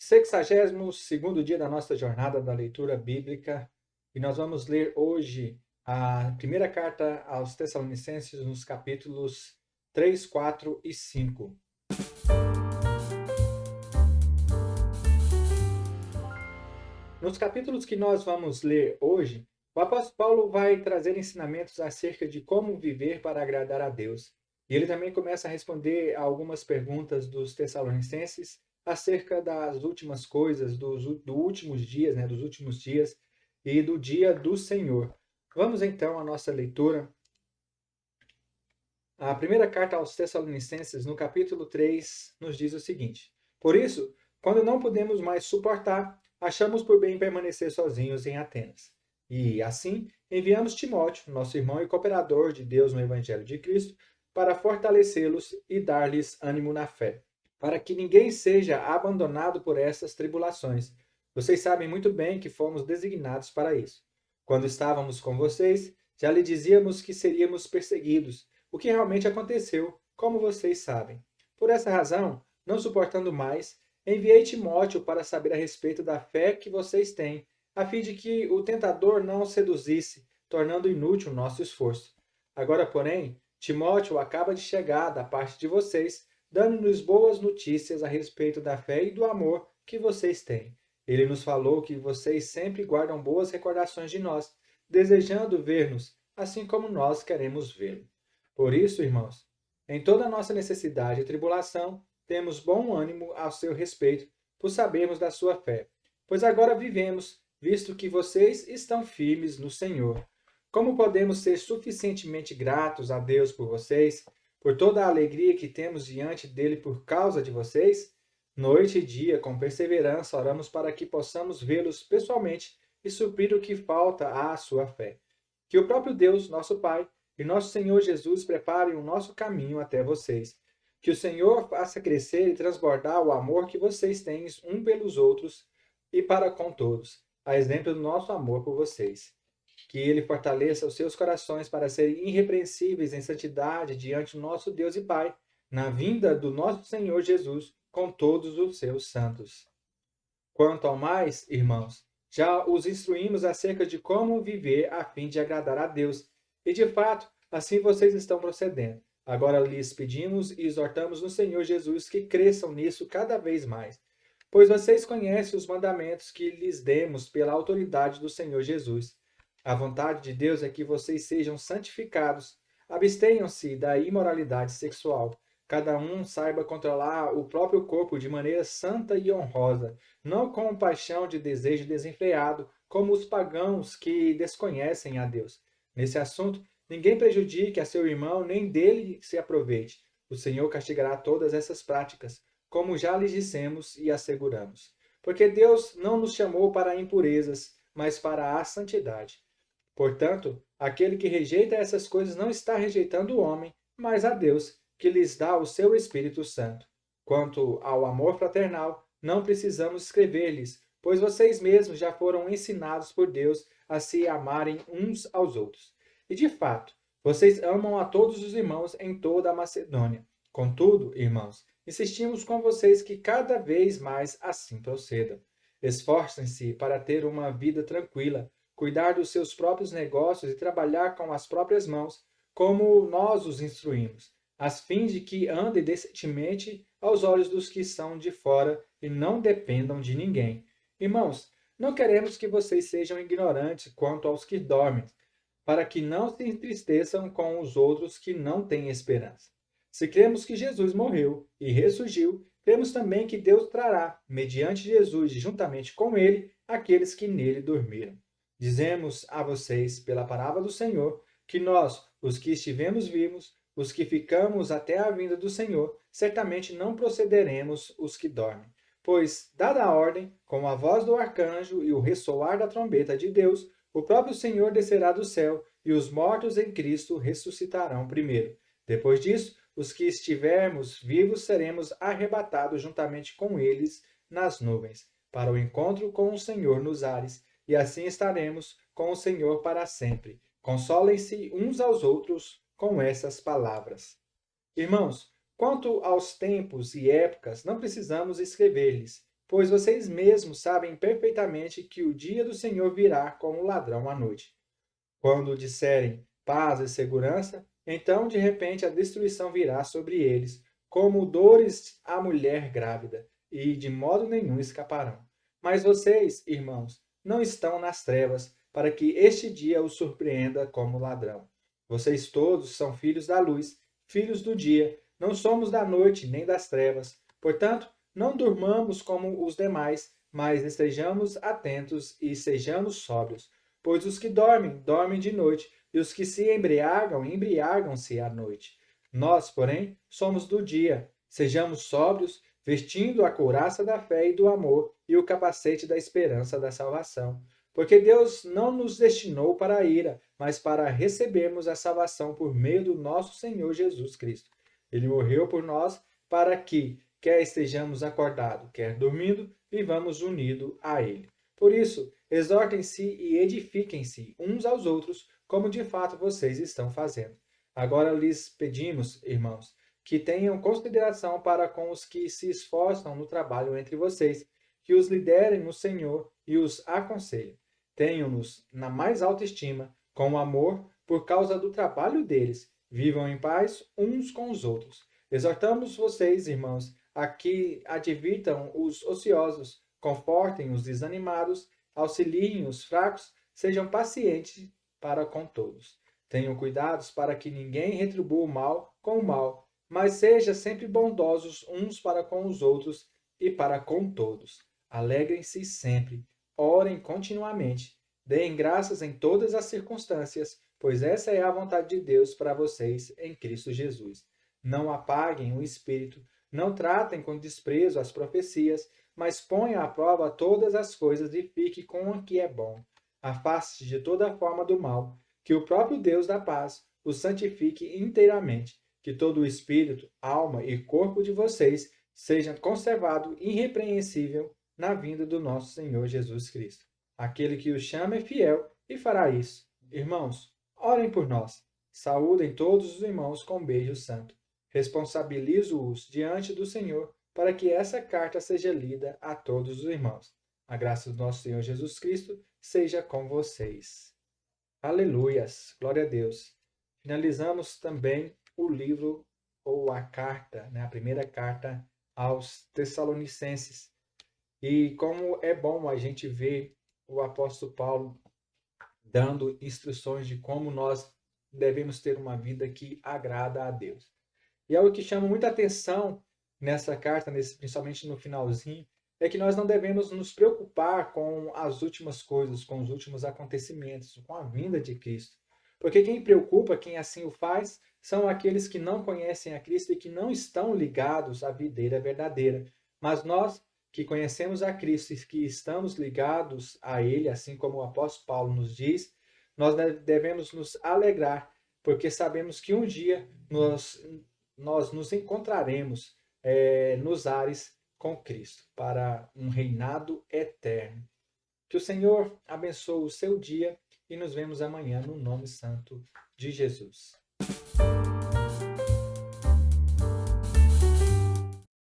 62º dia da nossa jornada da leitura bíblica, e nós vamos ler hoje a primeira carta aos Tessalonicenses nos capítulos 3, 4 e 5. Nos capítulos que nós vamos ler hoje, o apóstolo Paulo vai trazer ensinamentos acerca de como viver para agradar a Deus. E ele também começa a responder a algumas perguntas dos Tessalonicenses acerca das últimas coisas, dos últimos dias, dos últimos dias e do dia do Senhor. Vamos então à nossa leitura. A primeira carta aos Tessalonicenses, no capítulo 3, nos diz o seguinte: Por isso, quando não podemos mais suportar, achamos por bem permanecer sozinhos em Atenas. E, assim, enviamos Timóteo, nosso irmão e cooperador de Deus no Evangelho de Cristo, para fortalecê-los e dar-lhes ânimo na fé, para que ninguém seja abandonado por essas tribulações. Vocês sabem muito bem que fomos designados para isso. Quando estávamos com vocês, já lhe dizíamos que seríamos perseguidos, o que realmente aconteceu, como vocês sabem. Por essa razão, não suportando mais, enviei Timóteo para saber a respeito da fé que vocês têm, a fim de que o tentador não os seduzisse, tornando inútil o nosso esforço. Agora, porém, Timóteo acaba de chegar da parte de vocês, dando-nos boas notícias a respeito da fé e do amor que vocês têm. Ele nos falou que vocês sempre guardam boas recordações de nós, desejando ver-nos, assim como nós queremos vê-lo. Por isso, irmãos, em toda a nossa necessidade e tribulação, temos bom ânimo ao seu respeito, por sabermos da sua fé. Pois agora vivemos, visto que vocês estão firmes no Senhor. Como podemos ser suficientemente gratos a Deus por vocês, por toda a alegria que temos diante dele por causa de vocês? Noite e dia, com perseverança, oramos para que possamos vê-los pessoalmente e suprir o que falta à sua fé. Que o próprio Deus, nosso Pai, e nosso Senhor Jesus preparem o nosso caminho até vocês. Que o Senhor faça crescer e transbordar o amor que vocês têm um pelos outros e para com todos, a exemplo do nosso amor por vocês. Que ele fortaleça os seus corações para serem irrepreensíveis em santidade diante do nosso Deus e Pai, na vinda do nosso Senhor Jesus com todos os seus santos. Quanto ao mais, irmãos, já os instruímos acerca de como viver a fim de agradar a Deus. E de fato, assim vocês estão procedendo. Agora lhes pedimos e exortamos no Senhor Jesus que cresçam nisso cada vez mais. Pois vocês conhecem os mandamentos que lhes demos pela autoridade do Senhor Jesus. A vontade de Deus é que vocês sejam santificados. Abstenham-se da imoralidade sexual. Cada um saiba controlar o próprio corpo de maneira santa e honrosa, não com paixão de desejo desenfreado, como os pagãos que desconhecem a Deus. Nesse assunto, ninguém prejudique a seu irmão, nem dele se aproveite. O Senhor castigará todas essas práticas, como já lhes dissemos e asseguramos. Porque Deus não nos chamou para impurezas, mas para a santidade. Portanto, aquele que rejeita essas coisas não está rejeitando o homem, mas a Deus, que lhes dá o seu Espírito Santo. Quanto ao amor fraternal, não precisamos escrever-lhes, pois vocês mesmos já foram ensinados por Deus a se amarem uns aos outros. E de fato, vocês amam a todos os irmãos em toda a Macedônia. Contudo, irmãos, insistimos com vocês que cada vez mais assim procedam. Esforcem-se para ter uma vida tranquila, cuidar dos seus próprios negócios e trabalhar com as próprias mãos, como nós os instruímos, a fim de que andem decentemente aos olhos dos que são de fora e não dependam de ninguém. Irmãos, não queremos que vocês sejam ignorantes quanto aos que dormem, para que não se entristeçam com os outros que não têm esperança. Se cremos que Jesus morreu e ressurgiu, cremos também que Deus trará, mediante Jesus e juntamente com ele, aqueles que nele dormiram. Dizemos a vocês, pela palavra do Senhor, que nós, os que estivemos vivos, os que ficamos até a vinda do Senhor, certamente não procederemos os que dormem. Pois, dada a ordem, com a voz do arcanjo e o ressoar da trombeta de Deus, o próprio Senhor descerá do céu, e os mortos em Cristo ressuscitarão primeiro. Depois disso, os que estivermos vivos seremos arrebatados juntamente com eles nas nuvens, para o encontro com o Senhor nos ares, e assim estaremos com o Senhor para sempre. Consolem-se uns aos outros com essas palavras. Irmãos, quanto aos tempos e épocas, não precisamos escrever-lhes, pois vocês mesmos sabem perfeitamente que o dia do Senhor virá como ladrão à noite. Quando disserem paz e segurança, então de repente a destruição virá sobre eles, como dores à mulher grávida, e de modo nenhum escaparão. Mas vocês, irmãos, não estão nas trevas, para que este dia os surpreenda como ladrão. Vocês todos são filhos da luz, filhos do dia, não somos da noite nem das trevas. Portanto, não durmamos como os demais, mas estejamos atentos e sejamos sóbrios. Pois os que dormem, dormem de noite, e os que se embriagam, embriagam-se à noite. Nós, porém, somos do dia. Sejamos sóbrios, vestindo a couraça da fé e do amor e o capacete da esperança da salvação. Porque Deus não nos destinou para a ira, mas para recebermos a salvação por meio do nosso Senhor Jesus Cristo. Ele morreu por nós para que, quer estejamos acordados, quer dormindo, vivamos unidos a Ele. Por isso, exortem-se e edifiquem-se uns aos outros, como de fato vocês estão fazendo. Agora lhes pedimos, irmãos, que tenham consideração para com os que se esforçam no trabalho entre vocês, que os liderem no Senhor e os aconselhem. Tenham-nos na mais alta estima, com amor, por causa do trabalho deles. Vivam em paz uns com os outros. Exortamos vocês, irmãos, a que advirtam os ociosos, confortem os desanimados, auxiliem os fracos, sejam pacientes para com todos. Tenham cuidados para que ninguém retribua o mal com o mal, mas sejam sempre bondosos uns para com os outros e para com todos. Alegrem-se sempre, orem continuamente, deem graças em todas as circunstâncias, pois essa é a vontade de Deus para vocês em Cristo Jesus. Não apaguem o espírito, não tratem com desprezo as profecias, mas ponha à prova todas as coisas e fique com o que é bom. Afaste-se de toda forma do mal, que o próprio Deus da paz os santifique inteiramente, que todo o espírito, alma e corpo de vocês seja conservado irrepreensível na vinda do nosso Senhor Jesus Cristo. Aquele que os chama é fiel e fará isso. Irmãos, orem por nós. Saúdem todos os irmãos com um beijo santo. Responsabilizo-os diante do Senhor para que essa carta seja lida a todos os irmãos. A graça do nosso Senhor Jesus Cristo seja com vocês. Aleluias, glória a Deus. Finalizamos também o livro ou a carta, a primeira carta aos Tessalonicenses. E como é bom a gente ver o apóstolo Paulo dando instruções de como nós devemos ter uma vida que agrada a Deus. E algo que chama muita atenção nessa carta, principalmente no finalzinho, é que nós não devemos nos preocupar com as últimas coisas, com os últimos acontecimentos, com a vinda de Cristo. Porque quem preocupa, quem assim o faz, são aqueles que não conhecem a Cristo e que não estão ligados à videira verdadeira. Mas nós que conhecemos a Cristo e que estamos ligados a Ele, assim como o apóstolo Paulo nos diz, nós devemos nos alegrar, porque sabemos que um dia nós nos encontraremos nos ares com Cristo, para um reinado eterno. Que o Senhor abençoe o seu dia e nos vemos amanhã no nome santo de Jesus.